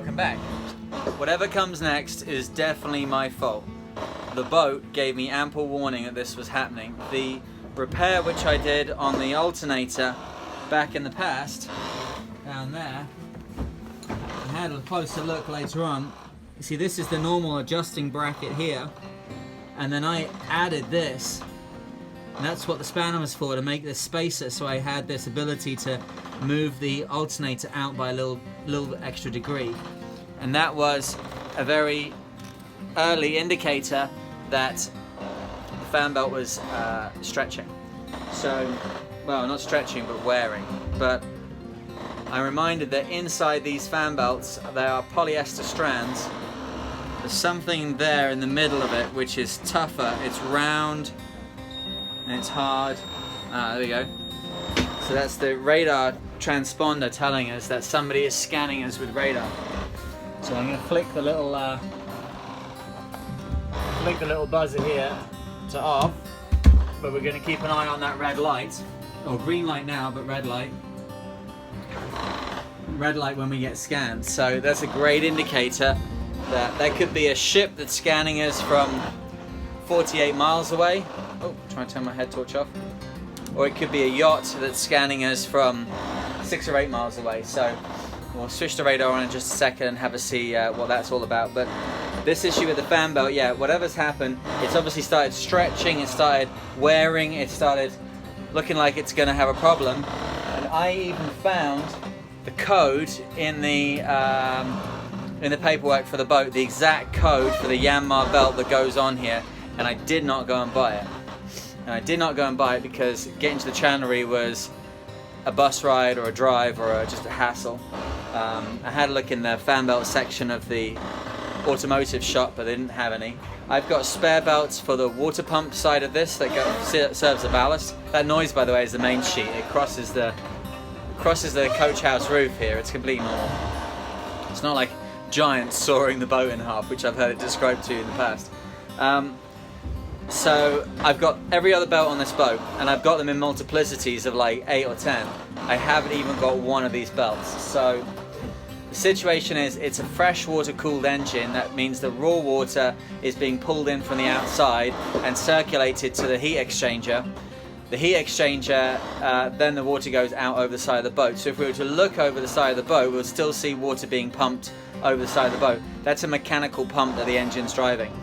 welcome back. Whatever comes next is definitely my fault. The boat gave me ample warning that this was happening. The repair which I did on the alternator back in the past, down there, I had a closer look later on. You see, this is the normal adjusting bracket here, and then I added this, and that's what the spanner was for, to make this spacer, so I had this ability to move the alternator out by a little extra degree. And that was a very early indicator that the fan belt was stretching. So, well, not stretching, but wearing. But I'm reminded that inside these fan belts, there are polyester strands. There's something there in the middle of it which is tougher. It's round and it's hard. There we go. So that's the radar transponder telling us that somebody is scanning us with radar. So I'm going to flick the little buzzer here to off, but we're going to keep an eye on that red light, or green light now, but red light when we get scanned. So that's a great indicator that there could be a ship that's scanning us from 48 miles away. Oh, try and turn my head torch off. Or it could be a yacht that's scanning us from 6 or 8 miles away. So we'll switch the radar on in just a second and have a see what that's all about. But this issue with the fan belt, yeah, whatever's happened, it's obviously started stretching, it started wearing, it started looking like it's going to have a problem. And I even found the code in the paperwork for the boat, the exact code for the Yanmar belt that goes on here, and I did not go and buy it. And I did not go and buy it because getting to the chandlery was a bus ride or a drive or just a hassle. I had a look in the fan belt section of the automotive shop, but they didn't have any. I've got spare belts for the water pump side of this that serves the ballast. That noise, by the way, is the main sheet. It crosses the coach house roof here. It's completely normal. It's not like giants sawing the boat in half, which I've heard it described to you in the past. So I've got every other belt on this boat, and I've got them in multiplicities of like 8 or 10. I haven't even got one of these belts. So the situation is, it's a freshwater cooled engine. That means the raw water is being pulled in from the outside and circulated to the heat exchanger. The heat exchanger, then the water goes out over the side of the boat. So if we were to look over the side of the boat, we'll still see water being pumped over the side of the boat. That's a mechanical pump that the engine's driving.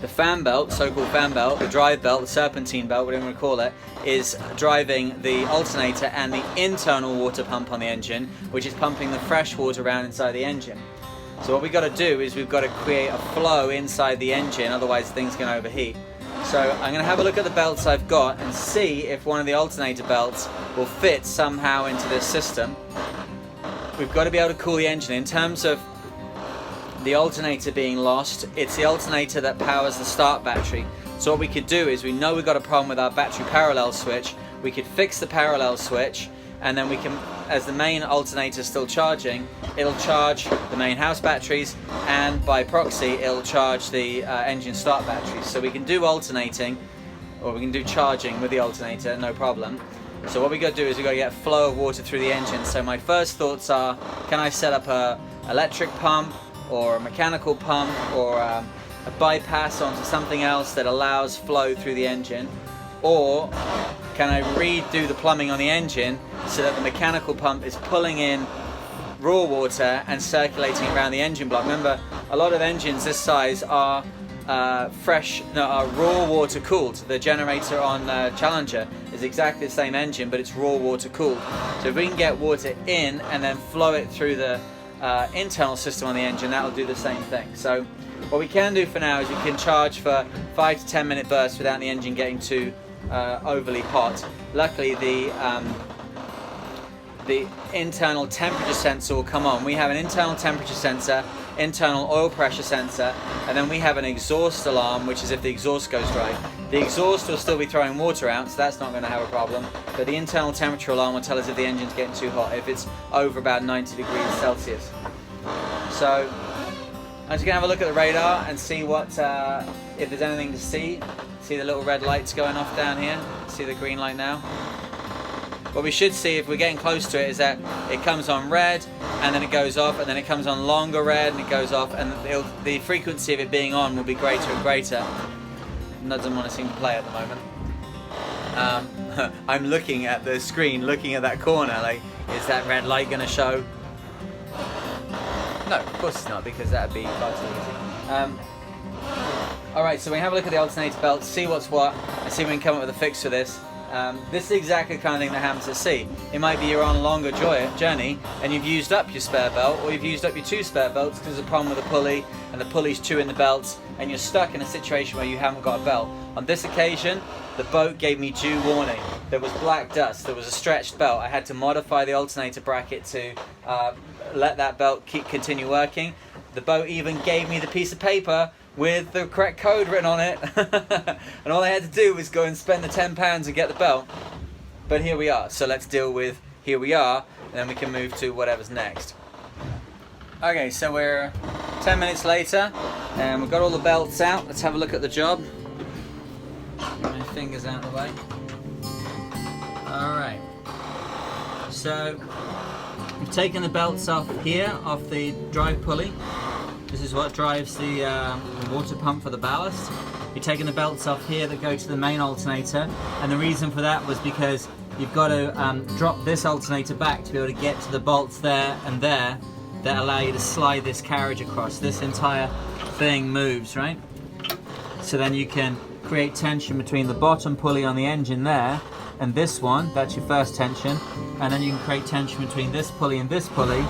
The fan belt, so-called fan belt, the drive belt, the serpentine belt, whatever you want to call it, is driving the alternator and the internal water pump on the engine, which is pumping the fresh water around inside the engine. So what we've got to do is we've got to create a flow inside the engine, otherwise things can overheat. So I'm going to have a look at the belts I've got and see if one of the alternator belts will fit somehow into this system. We've got to be able to cool the engine. In terms of the alternator being lost, it's the alternator that powers the start battery. So what we could do is, we know we've got a problem with our battery parallel switch. We could fix the parallel switch, and then we can, as the main alternator is still charging, it'll charge the main house batteries, and by proxy it'll charge the engine start batteries. So we can do alternating, or we can do charging with the alternator, no problem. So what we got to do is we've got to get a flow of water through the engine. So my first thoughts are, can I set up a electric pump or a mechanical pump, or a bypass onto something else that allows flow through the engine? Or can I redo the plumbing on the engine so that the mechanical pump is pulling in raw water and circulating around the engine block? Remember, a lot of engines this size are are raw water cooled. The generator on Challenger is exactly the same engine, but it's raw water cooled. So if we can get water in and then flow it through the internal system on the engine, that will do the same thing. So what we can do for now is we can charge for 5 to 10 minute bursts without the engine getting too overly hot. Luckily the internal temperature sensor will come on. We have an internal temperature sensor, internal oil pressure sensor, and then we have an exhaust alarm, which is if the exhaust goes dry. The exhaust will still be throwing water out, so that's not going to have a problem, but the internal temperature alarm will tell us if the engine's getting too hot, if it's over about 90 degrees Celsius. So I'm just going to have a look at the radar and see what if there's anything to see. See the little red lights going off down here? See the green light now? what we should see if we're getting close to it is that it comes on red and then it goes off, and then it comes on longer red and it goes off, and the frequency of it being on will be greater and greater. It doesn't want to seem to play at the moment. I'm looking at the screen, looking at that corner, like, is that red light going to show? No, of course it's not, because that would be far too easy. Alright, so we have a look at the alternator belt, see what's what, and see if we can come up with a fix for this. This is exactly the kind of thing that happens at sea. It might be you're on a longer journey and you've used up your spare belt, or you've used up your 2 spare belts because there's a problem with the pulley and the pulley's chewing the belts, and you're stuck in a situation where you haven't got a belt. On this occasion, the boat gave me due warning. There was black dust, there was a stretched belt. I had to modify the alternator bracket to let that belt continue working. The boat even gave me the piece of paper with the correct code written on it. And all I had to do was go and spend the £10 and get the belt. But here we are, so let's deal with here we are, and then we can move to whatever's next. Okay, so we're 10 minutes later and we've got all the belts out. Let's have a look at the job. Get my fingers out of the way. Alright, so we've taken the belts off here, off the drive pulley. This is what drives the water pump for the ballast. You're taking the belts off here that go to the main alternator, and the reason for that was because you've got to drop this alternator back to be able to get to the bolts there and there that allow you to slide this carriage across. This entire thing moves, right? So then you can create tension between the bottom pulley on the engine there and this one, that's your first tension, and then you can create tension between this pulley and this pulley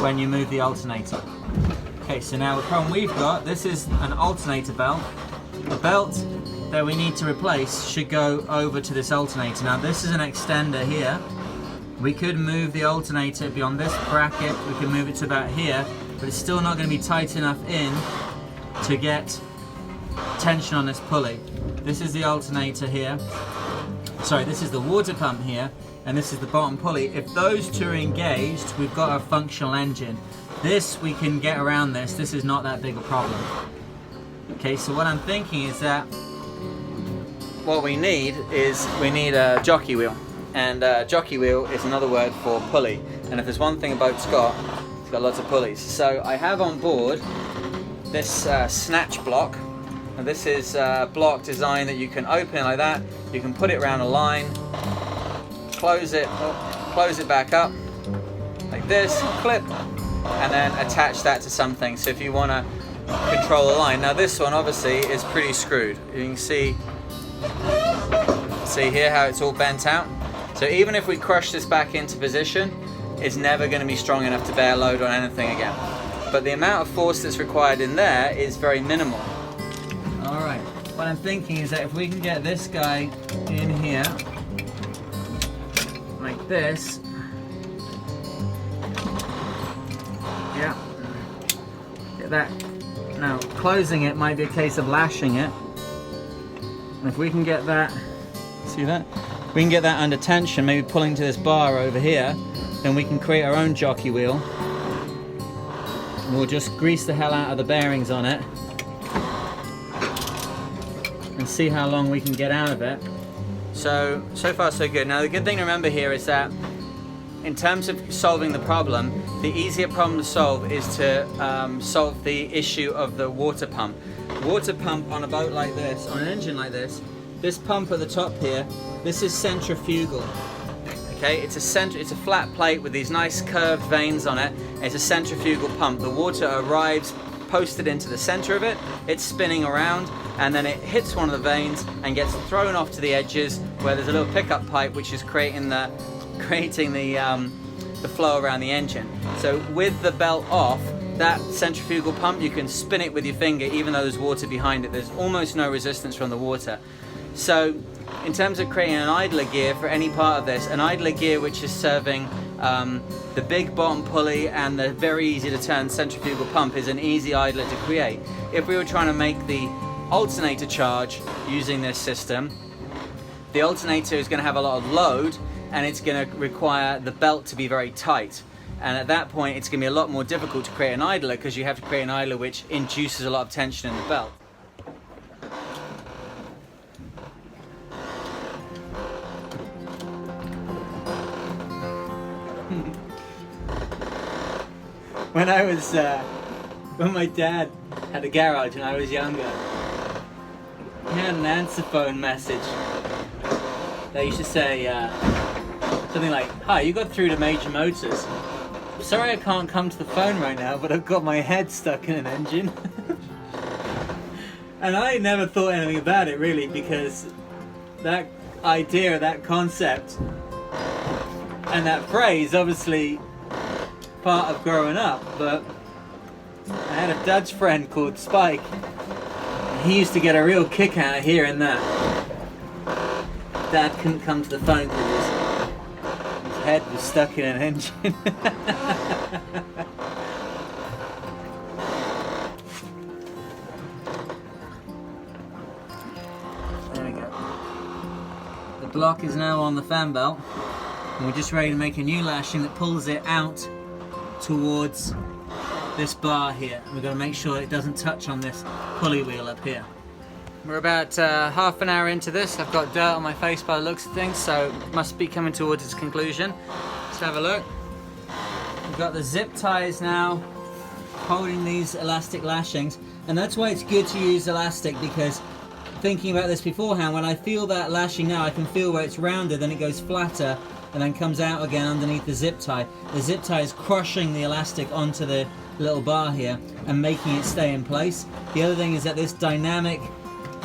when you move the alternator. Okay, so now the problem we've got, this is an alternator belt. The belt that we need to replace should go over to this alternator. Now this is an extender here. We could move the alternator beyond this bracket, we can move it to about here, but it's still not going to be tight enough in to get tension on this pulley. This is the alternator here. Sorry, this is the water pump here, and this is the bottom pulley. If those two are engaged, we've got a functional engine. This, we can get around this. This is not that big a problem. Okay, so what I'm thinking is that what we need is a jockey wheel. And jockey wheel is another word for pulley. And if there's one thing a boat's got lots of pulleys. So I have on board this snatch block. And this is a block design that you can open like that. You can put it around a line, close it back up like this, clip, and then attach that to something. So if you want to control the line. Now this one obviously is pretty screwed. You can see here how it's all bent out. So even if we crush this back into position, it's never going to be strong enough to bear load on anything again. But the amount of force that's required in there is very minimal. Alright, what I'm thinking is that if we can get this guy in here, like this, yeah, get that. Now, closing it might be a case of lashing it. And if we can get that, see that? We can get that under tension, maybe pulling to this bar over here, then we can create our own jockey wheel. And we'll just grease the hell out of the bearings on it and see how long we can get out of it. So far so good. Now the good thing to remember here is that in terms of solving the problem, the easier problem to solve is to solve the issue of the water pump. Water pump on a boat like this, on an engine like this pump at the top here, this is centrifugal. Okay, it's a flat plate with these nice curved vanes on it. It's a centrifugal pump. The water arrives posted into the center of it, it's spinning around, and then it hits one of the vanes and gets thrown off to the edges where there's a little pickup pipe which is creating the flow around the engine. So with the belt off, that centrifugal pump, you can spin it with your finger even though there's water behind it. There's almost no resistance from the water. So in terms of creating an idler gear for any part of this, an idler gear which is serving the big bottom pulley and the very easy to turn centrifugal pump is an easy idler to create. If we were trying to make the alternator charge using this system, the alternator is going to have a lot of load and it's going to require the belt to be very tight. And at that point it's going to be a lot more difficult to create an idler because you have to create an idler which induces a lot of tension in the belt. when my dad had a garage and I was younger, he had an answer phone message. They used to say something like, "Hi, you got through to Major Motors. Sorry I can't come to the phone right now, but I've got my head stuck in an engine." And I never thought anything about it really, because that idea, that concept, and that phrase obviously part of growing up. But I had a Dutch friend called Spike, and he used to get a real kick out of hearing that. Dad couldn't come to the phone because his head was stuck in an engine. There we go. The block is now on the fan belt, and we're just ready to make a new lashing that pulls it out towards this bar here. We've got to make sure it doesn't touch on this pulley wheel up here. We're about half an hour into this. I've got dirt on my face by the looks of things, so it must be coming towards its conclusion. Let's have a look. We've got the zip ties now holding these elastic lashings, and that's why it's good to use elastic, because thinking about this beforehand, when I feel that lashing now, I can feel where it's rounded, then it goes flatter and then comes out again underneath the zip tie. The zip tie is crushing the elastic onto the little bar here and making it stay in place. The other thing is that this dynamic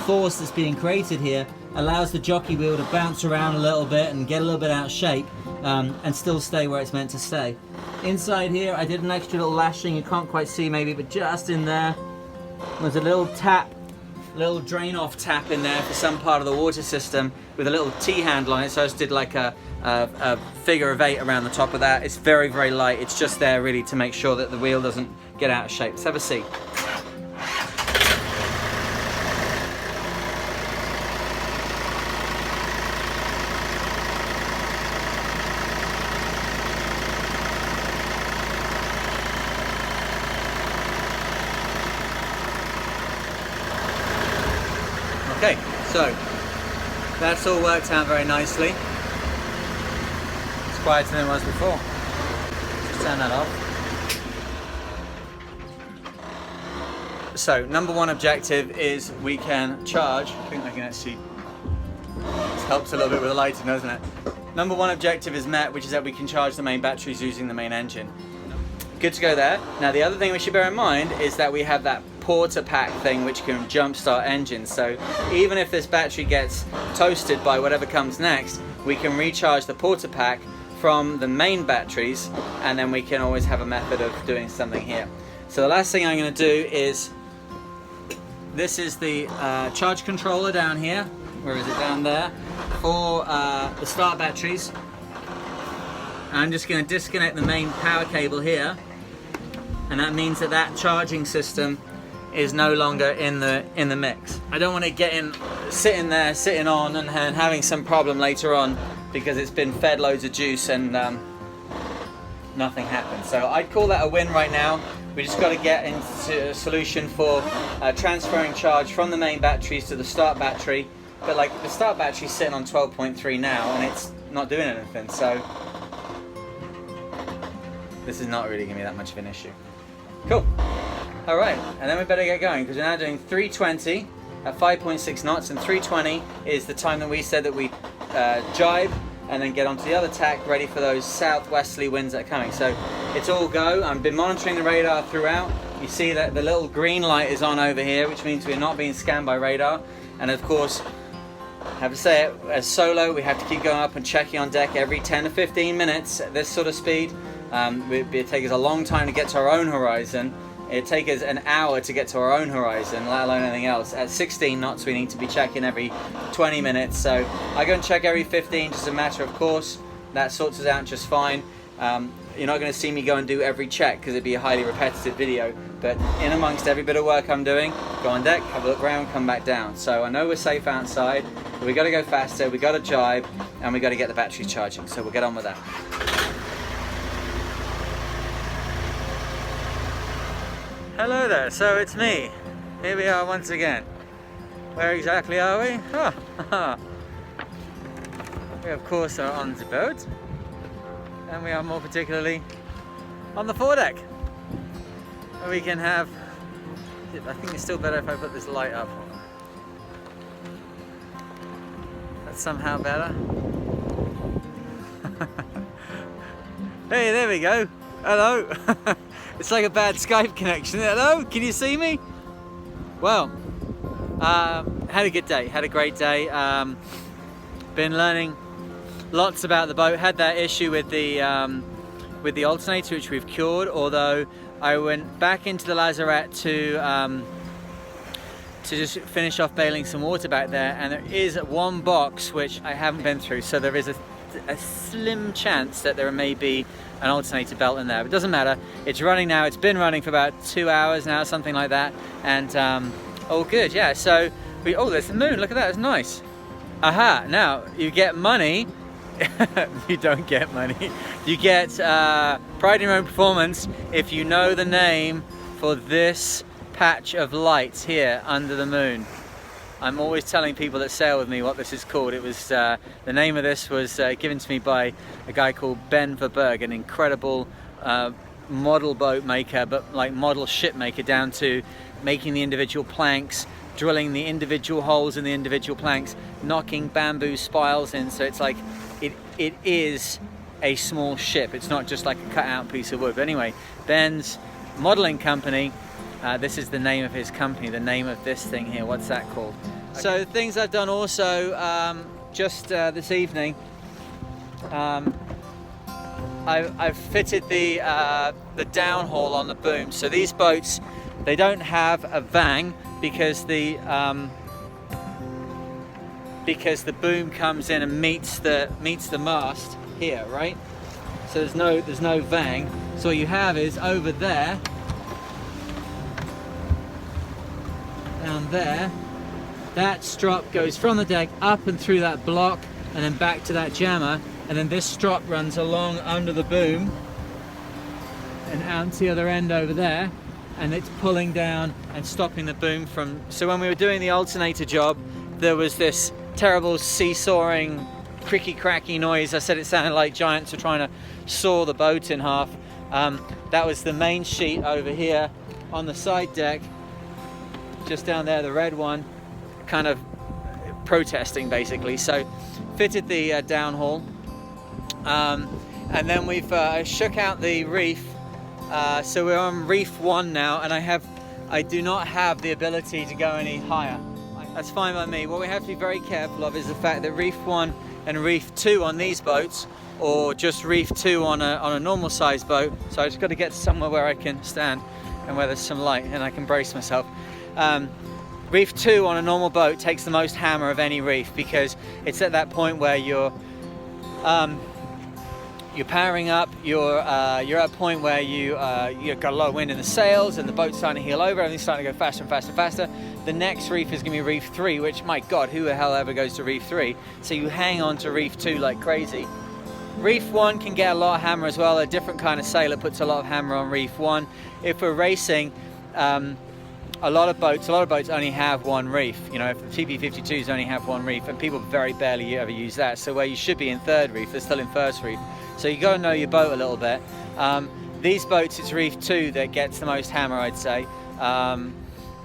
force that's being created here allows the jockey wheel to bounce around a little bit and get a little bit out of shape, and still stay where it's meant to stay. Inside here I did an extra little lashing, you can't quite see maybe, but just in there there's a little tap, little drain off tap in there for some part of the water system with a little T-handle on it, so I just did like a figure of 8 around the top of that. It's very, very light, it's just there really to make sure that the wheel doesn't get out of shape. Let's have a see. Okay, so that's all worked out very nicely. It's quieter than it was before. Just turn that off. So, number one objective is we can charge. I think I can actually, this helps a little bit with the lighting, doesn't it? Number one objective is met, which is that we can charge the main batteries using the main engine. Good to go there. Now the other thing we should bear in mind is that we have that porter pack thing which can jumpstart engines, so even if this battery gets toasted by whatever comes next, we can recharge the porter pack from the main batteries, and then we can always have a method of doing something here. So the last thing I'm going to do is, this is the charge controller down here. Where is it? Down there, for the start batteries. I'm just going to disconnect the main power cable here, and that means that that charging system is no longer in the mix. I don't want to get in, sitting on and having some problem later on because it's been fed loads of juice and nothing happened. So I'd call that a win right now. We just got to get into a solution for transferring charge from the main batteries to the start battery. But like the start battery's sitting on 12.3 now and it's not doing anything. So this is not really going to be that much of an issue. Cool. Alright, and then we better get going because we're now doing 320 at 5.6 knots, and 320 is the time that we said that we jibe and then get onto the other tack ready for those southwesterly winds that are coming. So it's all go. I've been monitoring the radar throughout. You see that the little green light is on over here, which means we're not being scanned by radar. And of course, I have to say it, as solo we have to keep going up and checking on deck every 10 to 15 minutes at this sort of speed. It'd take us a long time to get to our own horizon. It'd take us an hour to get to our own horizon, let alone anything else. At 16 knots we need to be checking every 20 minutes, so I go and check every 15 just a matter of course. That sorts us out just fine. You're not going to see me go and do every check because it'd be a highly repetitive video, but in amongst every bit of work I'm doing, go on deck, have a look around, come back down. So I know we're safe outside, but we got to go faster, we got to jibe, and we got to get the batteries charging, so we'll get on with that. Hello there, so it's me. Here we are once again. Where exactly are we? We of course are on the boat, and we are more particularly on the foredeck. we can have, I think it's still better if I put this light up. That's somehow better. Hey, there we go. Hello. It's like a bad Skype connection. Hello, can you see me? Well, had a good day, had a great day. Been learning lots about the boat. Had that issue with the alternator, which we've cured, although I went back into the lazarette to just finish off bailing some water back there, and there is one box which I haven't been through, so there is a slim chance that there may be an alternator belt in there, but it doesn't matter. It's running now. It's been running for about 2 hours now, something like that, and all good. Yeah, so oh, there's the moon. Look at that. It's nice. Aha, now you get money. You don't get money. You get pride in your own performance if you know the name for this patch of light here under the moon. I'm always telling people that sail with me what this is called. It was the name of this was given to me by a guy called Ben Verberg, an incredible model boat maker, but like model ship maker, down to making the individual planks, drilling the individual holes in the individual planks, knocking bamboo spiles in, so it's like it is a small ship. It's not just like a cut out piece of wood. But anyway, Ben's modeling company, this is the name of his company, the name of this thing here. What's that called? Okay. So the things I've done also just this evening, I've fitted the downhaul on the boom. So these boats, they don't have a vang because the boom comes in and meets the mast here, right? So there's no vang. So what you have is over there, down there, that strop goes from the deck up and through that block and then back to that jammer, and then this strop runs along under the boom and out to the other end over there, and it's pulling down and stopping the boom from. So when we were doing the alternator job, there was this terrible seesawing, cricky cracky noise. I said it sounded like giants were trying to saw the boat in half. That was the main sheet over here on the side deck, just down there, the red one, kind of protesting basically. So fitted the downhaul, and then we've shook out the reef. So we're on reef 1 now, and I do not have the ability to go any higher. That's fine by me. What we have to be very careful of is the fact that reef 1 and reef 2 on these boats, or just reef 2 on a normal sized boat. So I just got to get somewhere where I can stand and where there's some light and I can brace myself. Reef 2 on a normal boat takes the most hammer of any reef, because it's at that point where you're powering up, you're at a point where you've got a lot of wind in the sails and the boat's starting to heel over, everything's starting to go faster and faster and faster. The next reef is going to be reef 3, which, my God, who the hell ever goes to reef 3? So you hang on to reef 2 like crazy. Reef 1 can get a lot of hammer as well. A different kind of sailor puts a lot of hammer on reef 1. If we're racing, a lot of boats only have one reef. You know, if the TP52s only have one reef, and people very barely ever use that. So where you should be in third reef, they're still in first reef. So you got to know your boat a little bit. These boats, it's reef 2 that gets the most hammer, I'd say.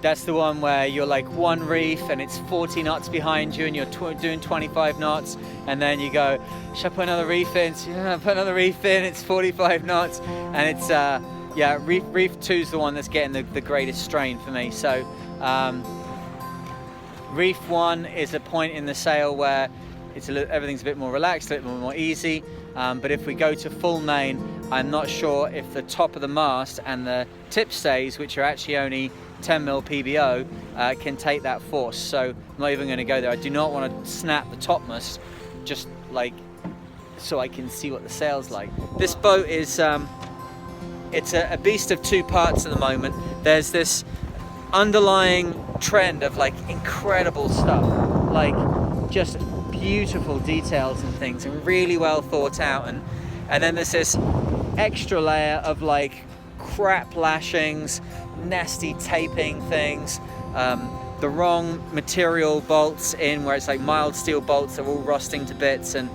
That's the one where you're like one reef and it's 40 knots behind you and you're doing 25 knots, and then you go, should I put another reef in? So, yeah, put another reef in, it's 45 knots, and it's yeah, reef 2 is the one that's getting the greatest strain for me. So reef 1 is a point in the sail where everything's a bit more relaxed, a bit more easy. But if we go to full main, I'm not sure if the top of the mast and the tip stays, which are actually only 10mm PBO, can take that force. So I'm not even going to go there. I do not want to snap the topmast, just like so I can see what the sail's like. This boat is it's a beast of two parts at the moment. There's this underlying trend of like incredible stuff, like just beautiful details and things, and really well thought out, and then there's this extra layer of like crap lashings, nasty taping things, the wrong material bolts in, where it's like mild steel bolts are all rusting to bits, and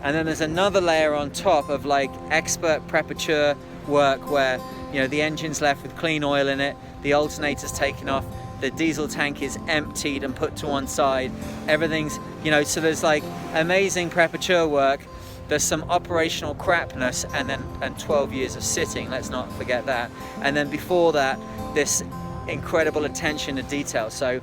then there's another layer on top of like expert preparature work where You know, the engine's left with clean oil in it, the alternator's taken off, the diesel tank is emptied and put to one side, everything's, you know, so there's like amazing premature work, there's some operational crapness, and 12 years of sitting, let's not forget that. And then before that, this incredible attention to detail. So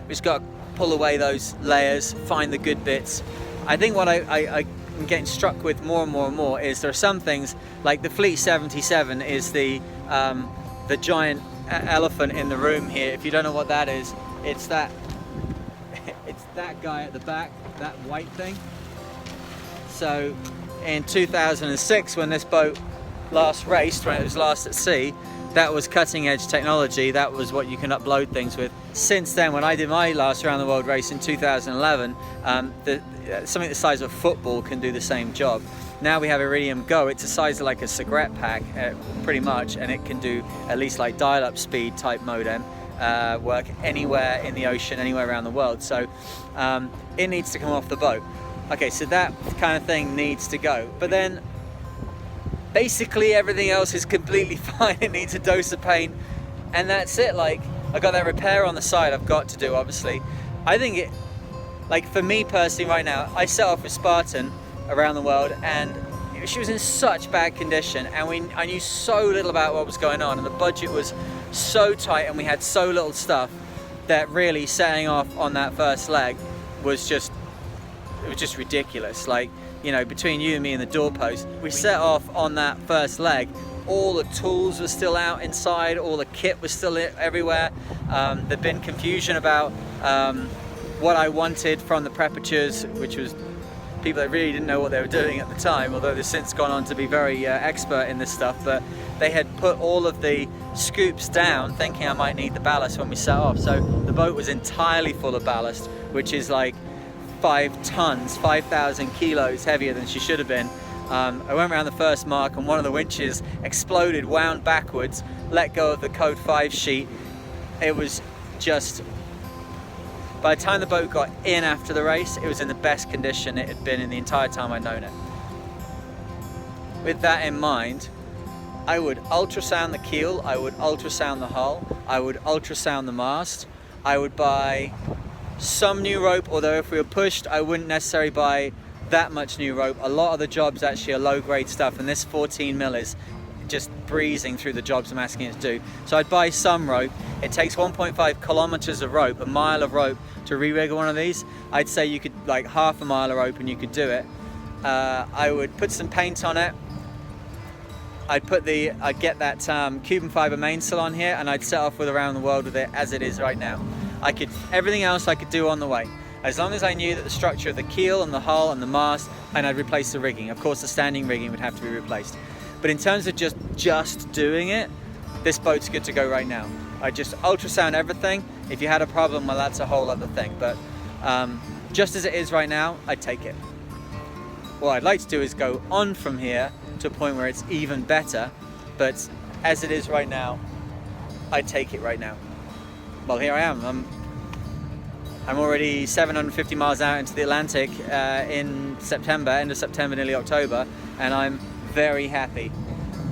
we just got to pull away those layers, find the good bits. I think what I'm getting struck with more and more and more is there are some things, like the Fleet 77 is the giant elephant in the room here. If you don't know what that is, it's that guy at the back, that white thing. So in 2006, when this boat last raced, when it was last at sea, that was cutting edge technology. That was what you can upload things with. Since then, when I did my last around the world race in 2011, something the size of a football can do the same job. Now we have Iridium Go. It's the size of like a cigarette pack, pretty much, and it can do at least like dial-up speed type modem work anywhere in the ocean, anywhere around the world. So it needs to come off the boat. Okay, so that kind of thing needs to go. But then basically everything else is completely fine. It needs a dose of paint, and that's it. Like, I got that repair on the side I've got to do, obviously. I think it, like for me personally right now, I set off with Spartan around the world, and she was in such bad condition, and I knew so little about what was going on, and the budget was so tight, and we had so little stuff, that really setting off on that first leg was just, it was just ridiculous. Like, you know, between you and me and the doorpost, we set off on that first leg, all the tools were still out inside, all the kit was still everywhere. There'd been confusion about what I wanted from the preparators, which was people that really didn't know what they were doing at the time, although they've since gone on to be very expert in this stuff. But they had put all of the scoops down thinking I might need the ballast when we set off. So the boat was entirely full of ballast, which is like 5 tons, 5,000 kilos heavier than she should have been. I went around the first mark, and one of the winches exploded, wound backwards, let go of the code 5 sheet. It was just, by the time the boat got in after the race, it was in the best condition it had been in the entire time I'd known it. With that in mind, I would ultrasound the keel, I would ultrasound the hull, I would ultrasound the mast, I would buy some new rope, although if we were pushed, I wouldn't necessarily buy that much new rope. A lot of the jobs actually are low grade stuff, and this 14 mil is just breezing through the jobs I'm asking it to do. So I'd buy some rope. It takes 1.5 kilometers of rope, a mile of rope, to re-rig one of these. I'd say you could, like half a mile of rope and you could do it. I would put some paint on it. I'd get that Cuban fiber mainsail on here, and I'd set off with around the world with it as it is right now. Everything else I could do on the way, as long as I knew that the structure of the keel and the hull and the mast, and I'd replace the rigging. Of course, the standing rigging would have to be replaced. But in terms of just doing it, this boat's good to go right now. I just ultrasound everything. If you had a problem, well, that's a whole other thing. But just as it is right now, I'd take it. What I'd like to do is go on from here to a point where it's even better. But as it is right now, I'd take it right now. Well, here I am. I'm already 750 miles out into the Atlantic in September, end of September, nearly October, and I'm very happy.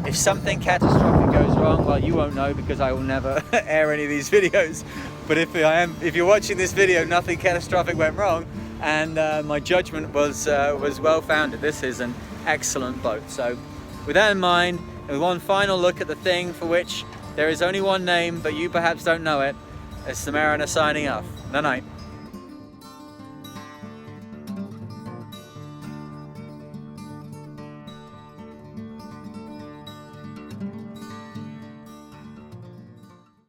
If something catastrophic goes wrong, well, you won't know because I will never air any of these videos. But if you're watching this video, nothing catastrophic went wrong, and my judgment was well-founded. This is an excellent boat. So with that in mind, and with one final look at the thing for which there is only one name, but you perhaps don't know it, it's the Mariner signing off. Night night.